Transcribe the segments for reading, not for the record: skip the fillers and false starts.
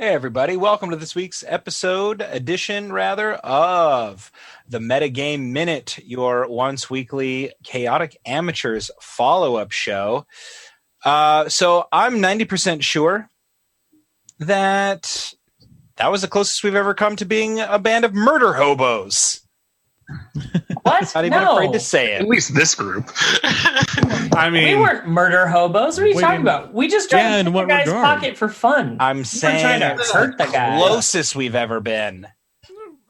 Hey, everybody. Welcome to this week's edition of the Metagame Minute, your once weekly Chaotic Amateurs follow-up show. So I'm 90% sure that was the closest we've ever come to being a band of murder hobos. What? Not even afraid to say it. At least this group. I mean, we weren't murder hobos. What are you talking about? We just tried to pick the guy's pocket for fun. I'm saying trying to hurt the guy. Closest we've ever been.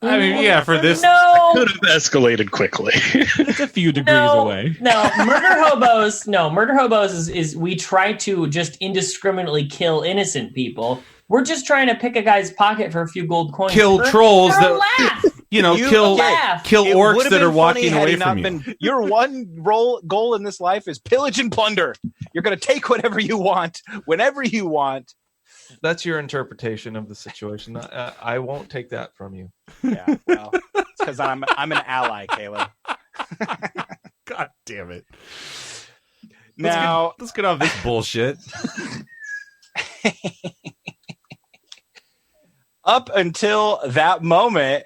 I mean, yeah, for this, could have escalated quickly. It's a few degrees away. Murder hobos is we try to just indiscriminately kill innocent people. We're just trying to pick a guy's pocket for a few gold coins. Kill trolls that laugh. Kill orcs that are walking away from you. Your one goal in this life is pillage and plunder. You're going to take whatever you want, whenever you want. That's your interpretation of the situation. I won't take that from you. Yeah, well, it's because I'm an ally, Caleb. God damn it! Now let's get off this bullshit. Up until that moment,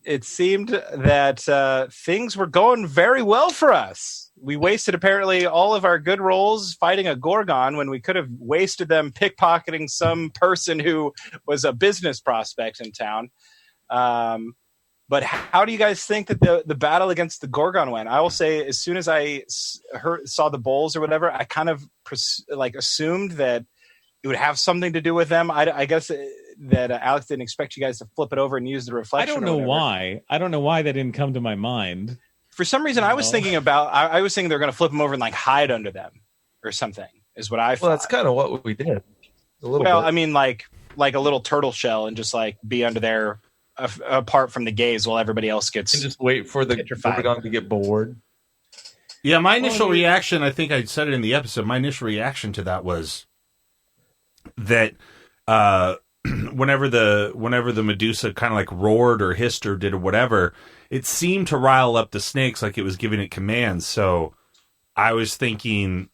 it seemed that things were going very well for us. We wasted apparently all of our good rolls fighting a Gorgon when we could have wasted them pickpocketing some person who was a business prospect in town. But how do you guys think that the battle against the Gorgon went? I will say, as soon as I saw the bowls or whatever, I kind of assumed that it would have something to do with them. I guess that Alex didn't expect you guys to flip it over and use the reflection. I don't know why. I don't know why that didn't come to my mind. For some reason, I was thinking they're going to flip them over and hide under them or something. Is what I thought. Well, that's kind of what we did. Bit. I mean, like a little turtle shell and just be under there, apart from the gaze, while everybody else gets. And just wait for the Gorgon to get bored. Yeah, my initial reaction, I think I said it in the episode. My initial reaction to that was that whenever the Medusa kind of roared or hissed or did or whatever, it seemed to rile up the snakes like it was giving it commands. So I was thinking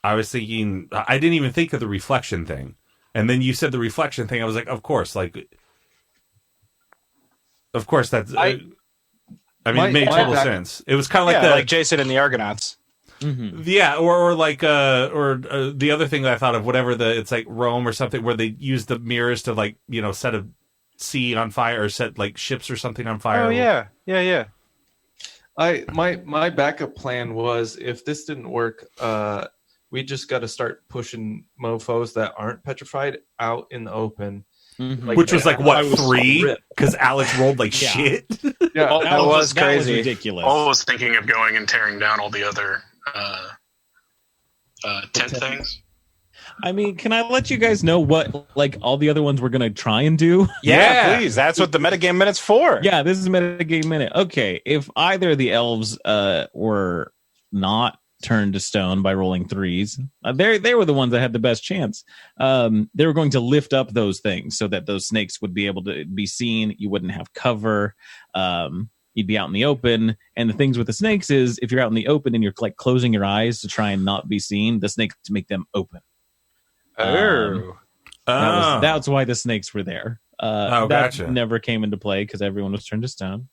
I didn't even think of the reflection thing. And then you said the reflection thing. I was like, of course that's it made total sense. It was kind of like Jason and the Argonauts. Mm-hmm. Yeah, or the other thing that I thought of, it's like Rome or something, where they use the mirrors to set a sea on fire or set ships or something on fire. Oh yeah. My backup plan was, if this didn't work, we just got to start pushing mofos that aren't petrified out in the open. Mm-hmm. Which was 3? Because Alex rolled shit. Yeah, that was crazy. That was ridiculous. I was thinking of going and tearing down all the other tent things. I mean, can I let you guys know what all the other ones we're gonna try and do? Yeah, please. That's what the Metagame Minute's for. Yeah, this is Metagame Minute. Okay, if either of the elves were not turned to stone by rolling 3s, they were the ones that had the best chance. They were going to lift up those things so that those snakes would be able to be seen. You wouldn't have cover. You'd be out in the open. And the things with the snakes is, if you're out in the open and you're closing your eyes to try and not be seen, the snakes make them open. That's why the snakes were there. Gotcha. That never came into play because everyone was turned to stone.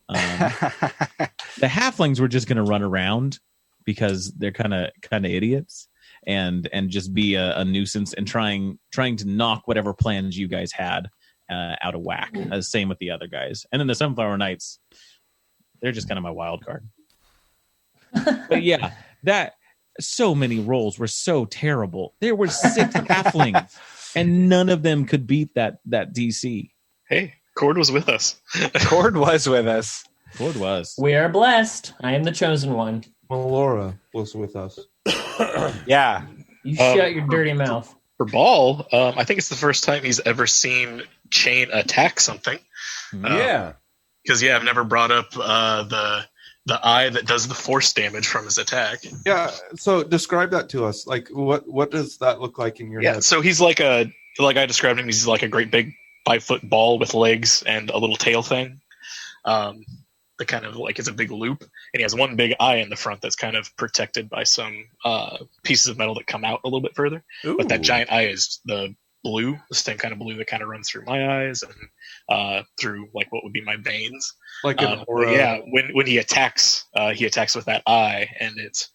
The halflings were just going to run around because they're kind of idiots and just be a nuisance and trying to knock whatever plans you guys had out of whack. Same with the other guys. And then the Sunflower Knights, they're just kind of my wild card. But yeah, so many rolls were so terrible. There were 6 halflings, and none of them could beat that DC. Hey, Cord was with us. Cord was with us. Cord was. We are blessed. I am the chosen one. Well, Laura was with us. Yeah. You shut your dirty mouth. For Ball, I think it's the first time he's ever seen Chain attack something. Yeah. Because, I've never brought up the eye that does the force damage from his attack. Yeah, so describe that to us. What does that look like in your head? So he's like I described him, he's like a great big 5-foot ball with legs and a little tail thing. the kind of like it's a big loop, and he has one big eye in the front that's kind of protected by some pieces of metal that come out a little bit further. Ooh. But that giant eye is the same kind of blue that kind of runs through my eyes and through like what would be my veins. Like an aura. Yeah, when he attacks with that eye, and it's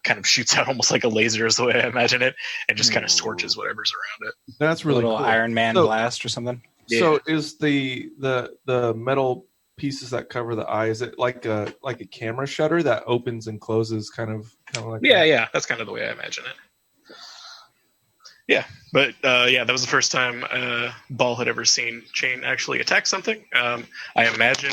kind of shoots out almost like a laser is the way I imagine it, and just kind of scorches whatever's around it. That's really little cool. Iron Man blast or something. So is the metal pieces that cover the eye, is it like a camera shutter that opens and closes kind of like yeah, that's kind of the way I imagine it. Yeah, but that was the first time Ball had ever seen Chain actually attack something. I imagine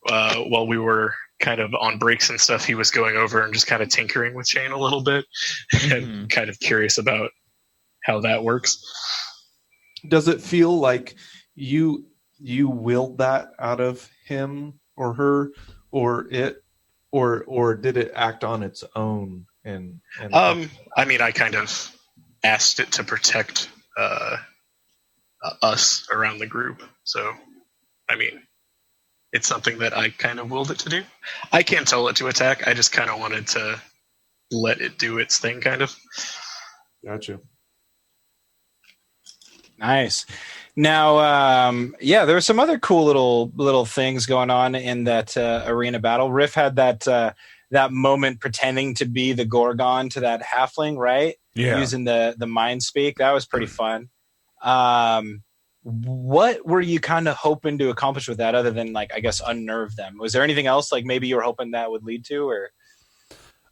while we were kind of on breaks and stuff, he was going over and just kind of tinkering with Chain a little bit and kind of curious about how that works. Does it feel like you willed that out of him or her or it, or did it act on its own? And I mean, I kind of asked it to protect us around the group. So, I mean, it's something that I kind of willed it to do. I can't tell it to attack. I just kind of wanted to let it do its thing, kind of. Gotcha. Nice. Now, there were some other cool little things going on in that arena battle. Riff had that moment pretending to be the Gorgon to that halfling, right? Yeah. Using the mind speak. That was pretty fun. What were you kind of hoping to accomplish with that other than, like, I guess, unnerve them? Was there anything else, like, maybe you were hoping that would lead to, or?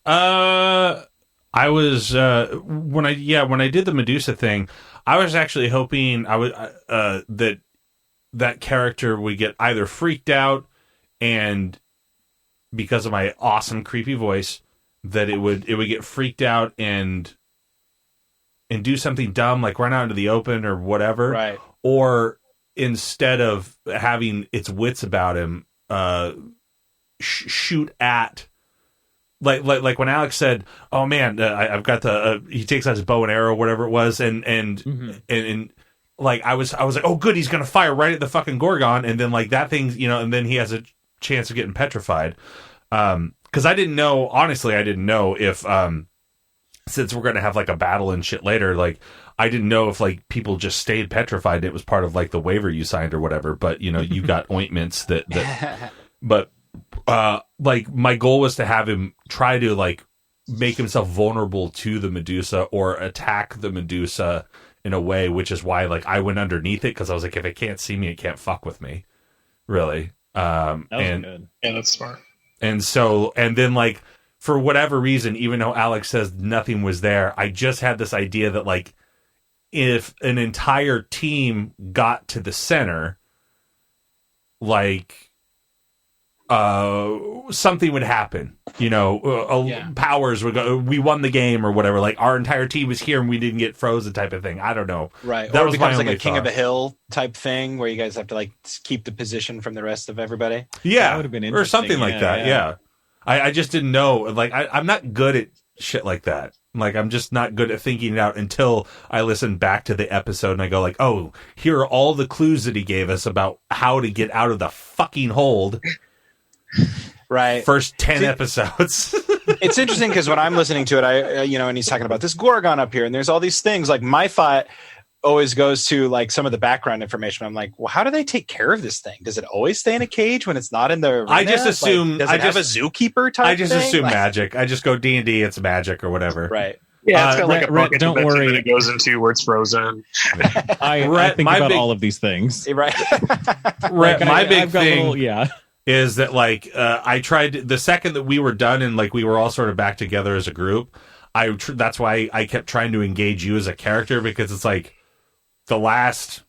I was, when I did the Medusa thing, I was actually hoping that character would get either freaked out and because of my awesome creepy voice, that it would get freaked out and do something dumb, like run out into the open or whatever. Right. Or instead of having its wits about him, shoot at, like when Alex said, "Oh man, I've got the," he takes out his bow and arrow, whatever it was, and like I was like, "Oh good, he's gonna fire right at the fucking Gorgon," and then like that thing, and then he has a chance of getting petrified. Because I didn't know, honestly, if since we're gonna have like a battle and shit later, like I didn't know if like people just stayed petrified and it was part of like the waiver you signed or whatever. But you got ointments that but like my goal was to have him try to like make himself vulnerable to the Medusa or attack the Medusa in a way, which is why like I went underneath it, because I was like, if it can't see me, it can't fuck with me, really. That was good. Yeah, that's smart. And so, and then like for whatever reason, even though Alex says nothing was there, I just had this idea that like if an entire team got to the center, like something would happen, powers would go, we won the game or whatever, like our entire team was here and we didn't get frozen type of thing. I don't know. Right. That or was it becomes my like only a King thought. of the Hill type thing where you guys have to like keep the position from the rest of everybody. Yeah. That would have been or something interesting. like that. Yeah. I just didn't know. Like I'm not good at shit like that. Like I'm just not good at thinking it out until I listen back to the episode and I go like, oh, here are all the clues that he gave us about how to get out of the fucking hold. Right. First 10 episodes. It's interesting because when I'm listening to it, and he's talking about this Gorgon up here and there's all these things, like my thought always goes to like some of the background information. I'm like, well, how do they take care of this thing? Does it always stay in a cage when it's not in the arena? I just assume, does it have a zookeeper type I just thing? assume Like, magic. I just go D&D, it's magic or whatever. right. Yeah, it's got like a Rhett, bucket don't dimension worry. that it goes into where it's frozen. I think my about big- all of these things. Right. Right. My big I've got thing little, is that like I tried the second that we were done and like we were all sort of back together as a group. That's why I kept trying to engage you as a character, because it's like the last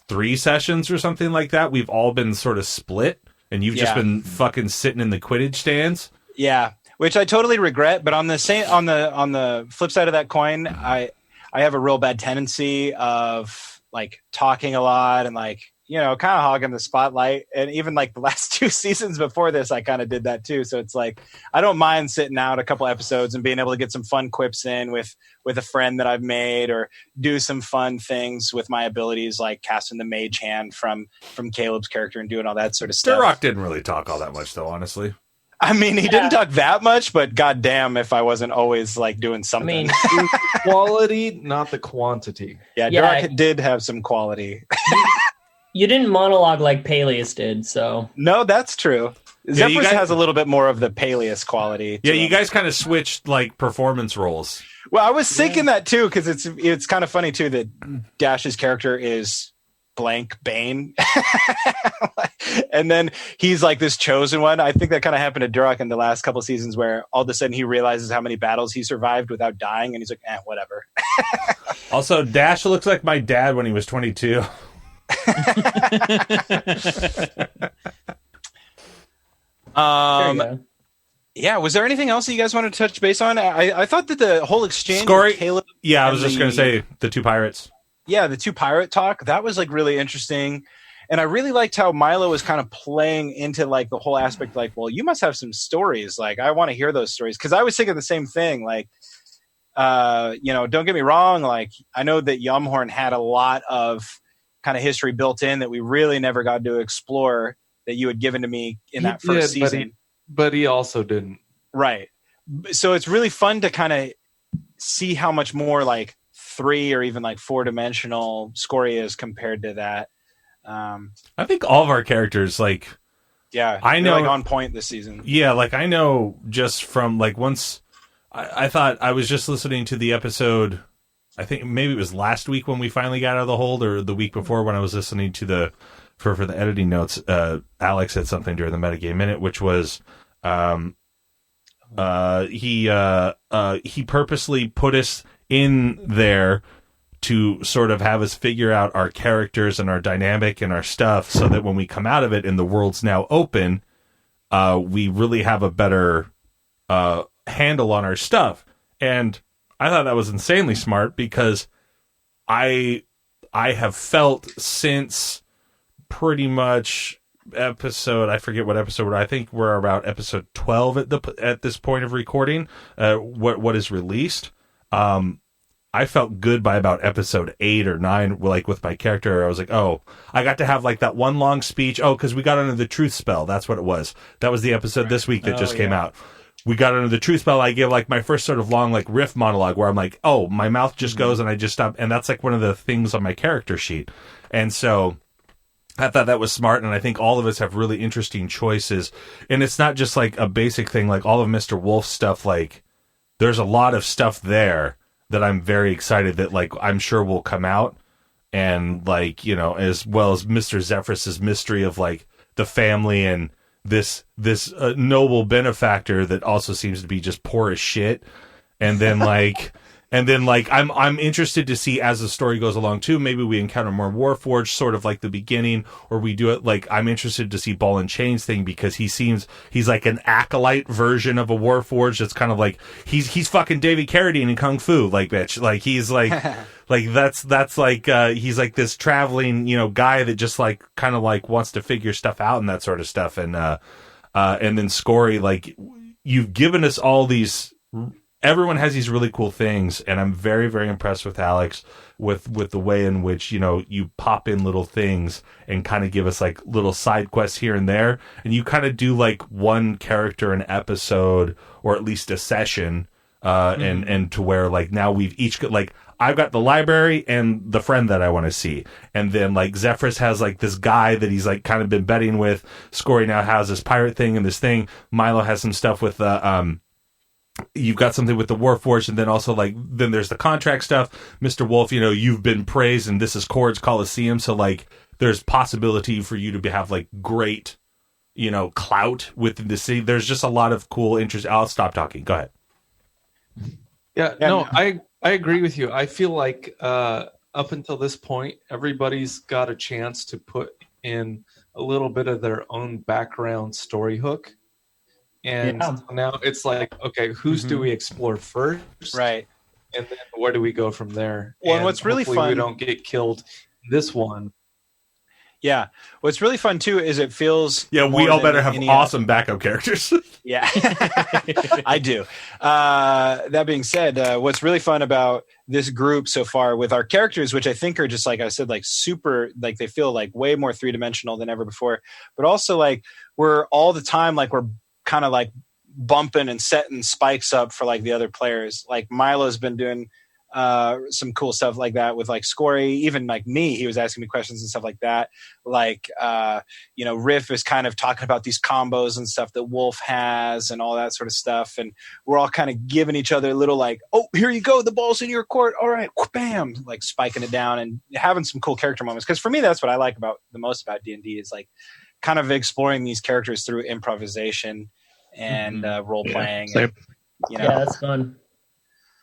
3 sessions or something like that, we've all been sort of split, and you've just been fucking sitting in the Quidditch stands. Yeah, which I totally regret. But on the flip side of that coin, I have a real bad tendency of like talking a lot and like kind of hogging the spotlight. And even like the last 2 seasons before this, I kind of did that too. So it's like, I don't mind sitting out a couple episodes and being able to get some fun quips in with a friend that I've made, or do some fun things with my abilities, like casting the mage hand from Caleb's character and doing all that sort of stuff. Durock didn't really talk all that much though, honestly. I mean, he didn't talk that much, but goddamn, if I wasn't always like doing something. I mean, quality, not the quantity. Yeah, Durock did have some quality. You didn't monologue like Peleus did, so. No, that's true. Zephyrus has a little bit more of the Peleus quality. Yeah, you guys kind of switched like performance roles. Well, I was thinking that too, because it's kind of funny too that Dash's character is blank Bane, and then he's like this chosen one. I think that kind of happened to Durock in the last couple of seasons, where all of a sudden he realizes how many battles he survived without dying, and he's like, whatever. Also, Dash looks like my dad when he was 22. Yeah, was there anything else that you guys wanted to touch base on? I thought that the whole exchange Scory, with Caleb, I was just going to say the 2 pirates. Yeah, the 2 pirate talk, that was like really interesting. And I really liked how Milo was kind of playing into like the whole aspect, like, well, you must have some stories. Like, I want to hear those stories. Because I was thinking the same thing. Like, don't get me wrong. Like, I know that Yumhorn had a lot of kind of history built in that we really never got to explore, that you had given to me in that first season. But he also didn't. Right. So it's really fun to kind of see how much more like 3 or even like 4-dimensional Scory is compared to that. I think all of our characters, like, I know, like on point this season. Yeah, like I know just from like once I thought I was just listening to the episode. I think maybe it was last week when we finally got out of the hold, or the week before when I was listening to for the editing notes. Alex said something during the Metagame Minute, which was he purposely put us in there to sort of have us figure out our characters and our dynamic and our stuff, so that when we come out of it and the world's now open, we really have a better handle on our stuff. And I thought that was insanely smart, because I have felt since pretty much episode, I forget what episode, I think we're about episode 12 at this point of recording, what is released. I felt good by about episode 8 or 9, like with my character. I was like, oh, I got to have like that one long speech. Oh, because we got under the truth spell. That's what it was. That was the episode this week that just came out. We got under the truth spell. I give like my first sort of long like riff monologue where I'm like, oh, my mouth just goes and I just stop. And that's like one of the things on my character sheet. And so I thought that was smart. And I think all of us have really interesting choices. And it's not just like a basic thing, like all of Mr. Wolf's stuff. Like there's a lot of stuff there that I'm very excited that like I'm sure will come out, and like, as well as Mr. Zephyrus's mystery of like the family and this noble benefactor that also seems to be just poor as shit, and then like I'm interested to see as the story goes along too. Maybe we encounter more Warforged, sort of like the beginning, or we do it like I'm interested to see Ball and Chains thing, because he's like an acolyte version of a Warforged. That's kind of like he's fucking David Carradine in Kung Fu, like bitch. Like he's like like that's like he's like this traveling guy that just like kind of like wants to figure stuff out and that sort of stuff. And then Scory, like you've given us all these. Everyone has these really cool things, and I'm very, very impressed with Alex with the way in which, you pop in little things and kind of give us like little side quests here and there. And you kind of do like one character an episode, or at least a session, and to where like now we've each got like, I've got the library and the friend that I want to see. And then like Zephyrus has like this guy that he's like kind of been betting with. Scory now has this pirate thing and this thing. Milo has some stuff with you've got something with the Warforged, and then also like then there's the contract stuff. Mr. Wolf, you've been praised, and this is Cord's Coliseum, so like there's possibility for you to have like great, clout within the city. There's just a lot of cool interest. I'll stop talking. Go ahead. Yeah, no, I agree with you. I feel like up until this point, everybody's got a chance to put in a little bit of their own background story hook. And now it's like, okay, whose do we explore first? Right. And then where do we go from there? Well, and what's really fun, we don't get killed in this one. Yeah. What's really fun too is it feels. Yeah, we all better have awesome backup characters. Yeah, I do. That being said, what's really fun about this group so far with our characters, which I think are just like I said, like super, like they feel like way more 3-dimensional than ever before, but also like we're all the time, like we're kind of like bumping and setting spikes up for like the other players. Like Milo's been doing some cool stuff like that with like Scory, even like me, he was asking me questions and stuff like that. Like, Riff is kind of talking about these combos and stuff that Wolf has and all that sort of stuff. And we're all kind of giving each other a little like, oh, here you go. The ball's in your court. All right. Bam. Like spiking it down and having some cool character moments. Cause for me, that's what I like about the most about D&D is like kind of exploring these characters through improvisation and role playing. Yeah, that's fun.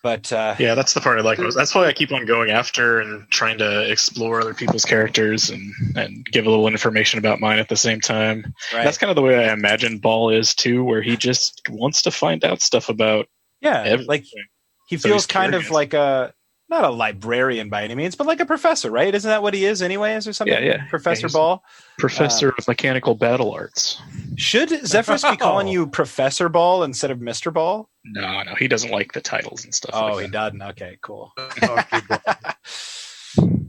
But that's the part I like most. That's why I keep on going after and trying to explore other people's characters and give a little information about mine at the same time. Right. That's kind of the way I imagine Ball is too, where he just wants to find out stuff about everything. Like he feels kind of like not a librarian by any means, but like a professor, right? Isn't that what he is anyways or something? Yeah. Professor Ball? Professor of Mechanical Battle Arts. Should Zephyrus be calling you Professor Ball instead of Mr. Ball? No, he doesn't like the titles and stuff. Oh, he doesn't? Okay, cool.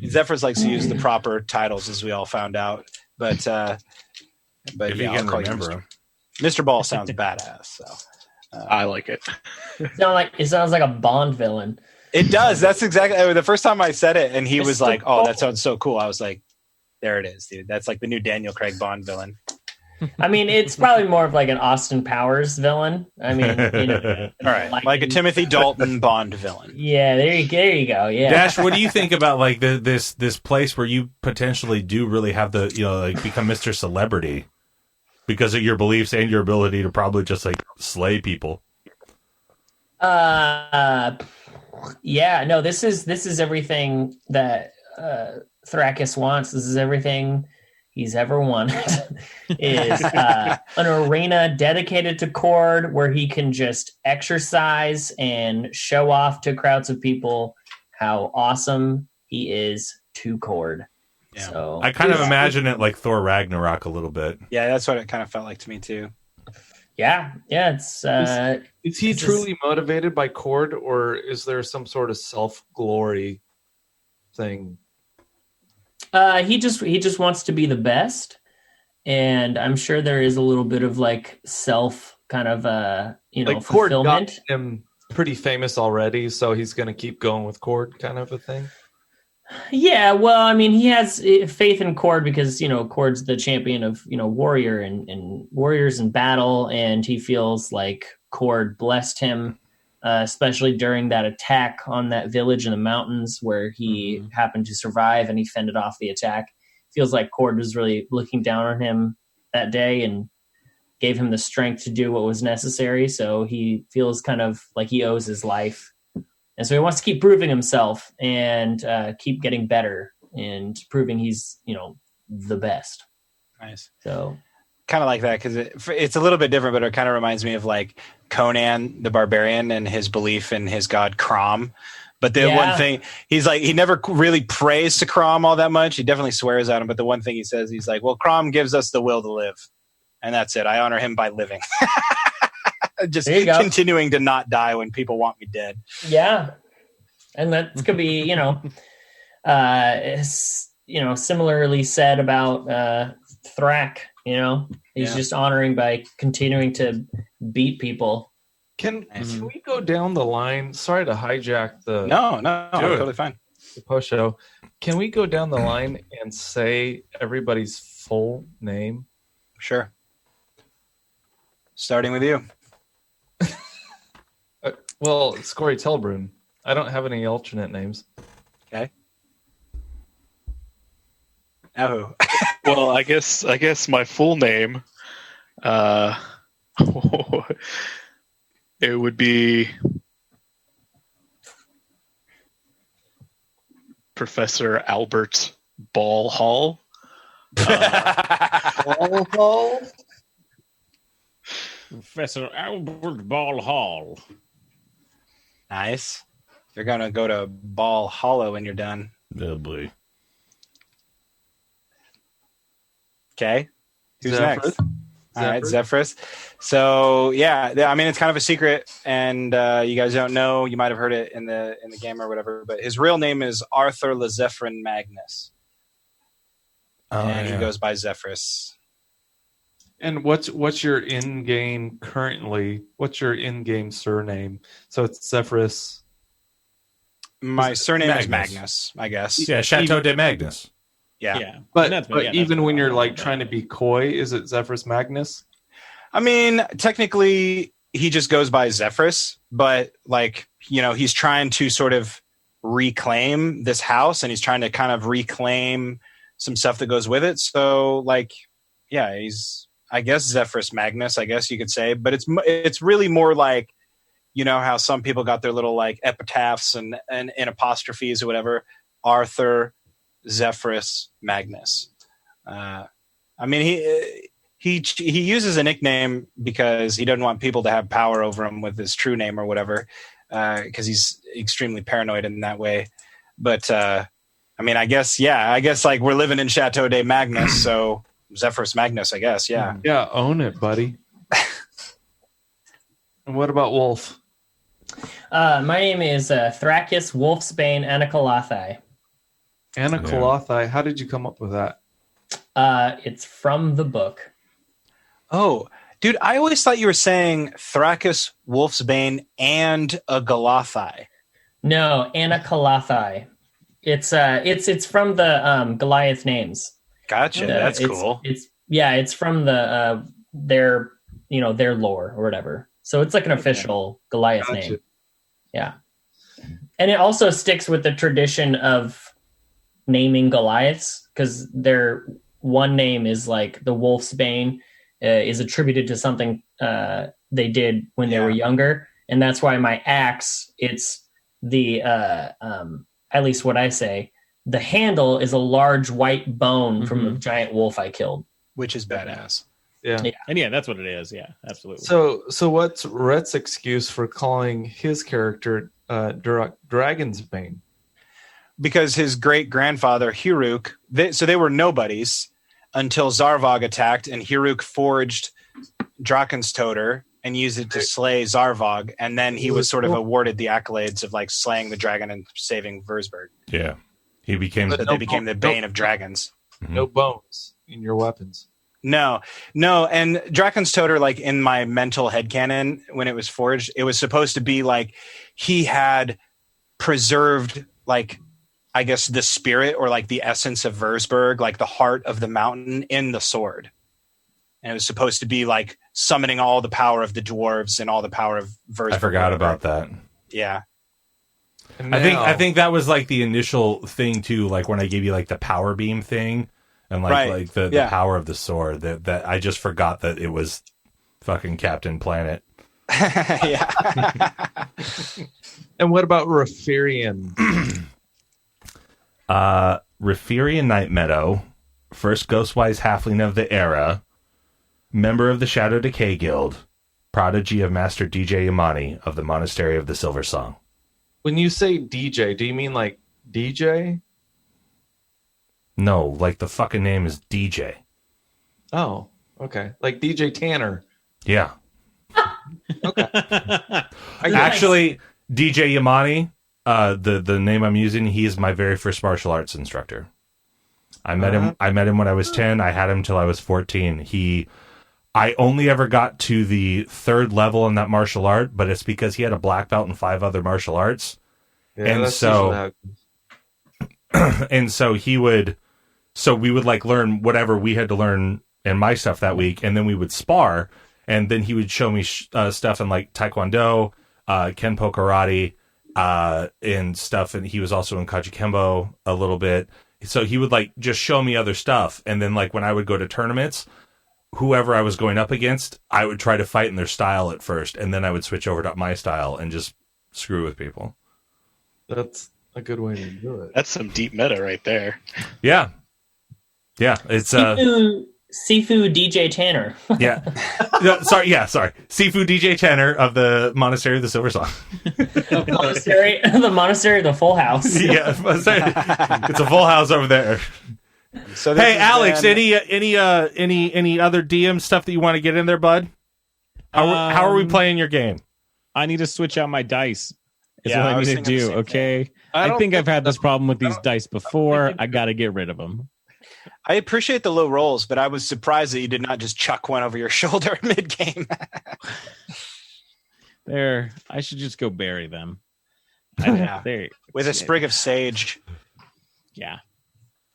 Zephyrus likes to use the proper titles, as we all found out. But if you can remember him. Mr. Ball sounds badass. So I like it. It sounds like a Bond villain. It does. That's exactly the first time I said it, and he was like, "Oh, that sounds so cool." I was like, "There it is, dude. That's like the new Daniel Craig Bond villain." I mean, it's probably more of like an Austin Powers villain. I mean, all right, like a Timothy Dalton Bond villain. Yeah, there you go. Yeah, Dash, what do you think about like this place where you potentially do really have the like become Mr. Celebrity because of your beliefs and your ability to probably just like slay people? Yeah, no, this is everything that Thrakis wants. This is everything he's ever wanted. Is an arena dedicated to Cord where he can just exercise and show off to crowds of people how awesome he is to Cord. Yeah. So I kind of imagine it like Thor Ragnarok a little bit. Yeah, that's what it kind of felt like to me too. Yeah, it's. Is he truly motivated by Cord, or is there some sort of self-glory thing? He just wants to be the best, and I'm sure there is a little bit of like self kind of like Cord fulfillment. got him pretty famous already, so he's going to keep going with Cord, kind of a thing. Yeah, well, I mean, he has faith in Cord because, Cord's the champion of, warrior and warriors in battle. And he feels like Cord blessed him, especially during that attack on that village in the mountains where he happened to survive and he fended off the attack. Feels like Cord was really looking down on him that day and gave him the strength to do what was necessary. So he feels kind of like he owes his life. And so he wants to keep proving himself and keep getting better and proving he's, the best. Nice. So kind of like that because it's a little bit different, but it kind of reminds me of like Conan the Barbarian and his belief in his god Crom. But the one thing he's like, he never really prays to Crom all that much. He definitely swears at him. But the one thing he says, he's like, well, Crom gives us the will to live. And that's it. I honor him by living. Just continuing to not die when people want me dead. Yeah. And that could be, similarly said about Thrak, he's just honoring by continuing to beat people. Can we go down the line? Sorry to hijack the No, totally fine. The post show. Can we go down the line and say everybody's full name? Sure. Starting with you. Well, Scory Telbrun. I don't have any alternate names. Okay. Oh. Well, I guess my full name, it would be Professor Albert Ball Hall. Ball Hall? Professor Albert Ball Hall. Nice. You're going to go to Ball Hollow when you're done. Oh, boy. Okay. Who's Zephyrus? next? All right, Zephyrus. So yeah, I mean, it's kind of a secret, and you guys don't know. You might have heard it in the game or whatever. But his real name is Arthur Lezephyrin Magnus, and he goes by Zephyrus. And what's your in-game currently? What's your in-game surname? So it's Zephyrus. My surname is Magnus, I guess. Yeah, Chateau de Magnus. Yeah. But even when you're like trying to be coy, is it Zephyrus Magnus? I mean, technically, he just goes by Zephyrus, but like, you know, he's trying to sort of reclaim this house, and he's trying to kind of reclaim some stuff that goes with it. So, like, yeah, he's, I guess, Zephyrus Magnus, I guess you could say, but it's really more like, you know, how some people got their little like epitaphs and apostrophes or whatever. Arthur Zephyrus Magnus. I mean, he uses a nickname because he doesn't want people to have power over him with his true name or whatever, because he's extremely paranoid in that way. But I mean, I guess like we're living in Chateau de Magnus, so Zephyrus Magnus, I guess. Yeah. Yeah, own it, buddy. And what about Wolf? My name is Thracius Wolfsbane Anacalathi. Anacalathi. How did you come up with that? It's from the book. Oh, dude, I always thought you were saying Thracius Wolfsbane and a Galathi. No, Anacalathi. It's from the Goliath names. Gotcha. That's cool. It's from the their lore or whatever. So it's like an official Goliath name. Yeah. And it also sticks with the tradition of naming Goliaths, because their one name is like the Wolf's Bane is attributed to something they did when they were younger. And that's why my axe, it's the, at least what I say, the handle is a large white bone from a giant wolf I killed. Which is badass. Yeah. And yeah, that's what it is. Yeah, absolutely. So what's Rhett's excuse for calling his character Dragon's Bane? Because his great-grandfather, Hiruk, they were nobodies until Zarvog attacked, and Hiruk forged Drakenstoter and used it to slay Zarvog, and then he was sort of awarded the accolades of like slaying the dragon and saving Würzburg. Yeah. He became they became the bane of dragons. No bones in your weapons. No. And Drakenstoter, like in my mental headcanon, when it was forged, it was supposed to be like he had preserved, like, I guess the spirit or like the essence of Würzburg, like the heart of the mountain in the sword. And it was supposed to be like summoning all the power of the dwarves and all the power of Würzburg. I forgot about that. Yeah. I think that was like the initial thing too, like when I gave you like the power beam thing and like the power of the sword, that I just forgot that it was fucking Captain Planet. Yeah. And what about Referian? Referian Night Meadow, first Ghostwise halfling of the era, member of the Shadow Decay Guild, prodigy of Master DJ Imani of the Monastery of the Silver Song. When you say DJ, do you mean like DJ? No, like the fucking name is DJ. Oh, okay. Like DJ Tanner. Yeah. Okay. Actually, DJ Imani, the name I'm using, he is my very first martial arts instructor. I met him when I was 10. I had him till I was 14. I only ever got to the 3rd level in that martial art, but it's because he had a black belt in 5 other martial arts. Yeah, and so we would like learn whatever we had to learn in my stuff that week, and then we would spar, and then he would show me stuff in like Taekwondo, Kenpo Karate, and stuff, and he was also in Kajikembo a little bit. So he would like just show me other stuff, and then like when I would go to tournaments, whoever I was going up against, I would try to fight in their style at first, and then I would switch over to my style and just screw with people. That's a good way to do it. That's some deep meta right there. Yeah. It's Sifu DJ Tanner. Yeah. Sorry. Sifu DJ Tanner of the Monastery of the Silver Song. The monastery of the Full House. Yeah, it's a full house over there. So hey, Alex, any other DM stuff that you want to get in there, bud? How are we playing your game? I need to switch out my dice. Is Yeah, what I I was need to thinking the do. same Okay. I think I've had this problem with these dice before. I got to get rid of them. I appreciate the low rolls, but I was surprised that you did not just chuck one over your shoulder mid game. There, I should just go bury them. Yeah. With a sprig of sage. Yeah.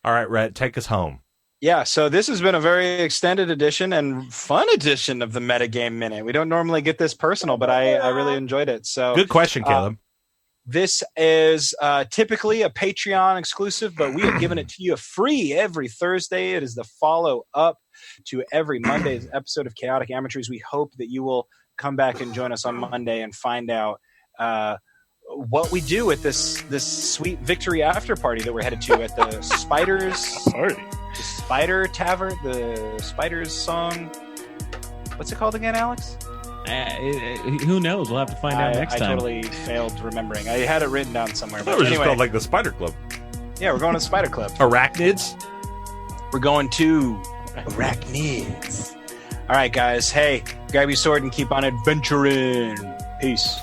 All right, Rhett, take us home. Yeah, so this has been a very extended edition and fun edition of the Metagame Minute. We don't normally get this personal, but I really enjoyed it. So Good question, Caleb. This is typically a Patreon exclusive, but we have given it to you free every Thursday. It is the follow-up to every Monday's episode of Chaotic Amateurs. We hope that you will come back and join us on Monday and find out what we do at this sweet victory after party that we're headed to at the Spiders Party. The Spider Tavern, the Spiders song. What's it called again, Alex? Who knows? We'll have to find out next time. I totally failed remembering. I had it written down somewhere. That was just called like the Spider Club. Yeah, we're going to the Spider Club. Arachnids? We're going to Arachnids. All right, guys. Hey, grab your sword and keep on adventuring. Peace.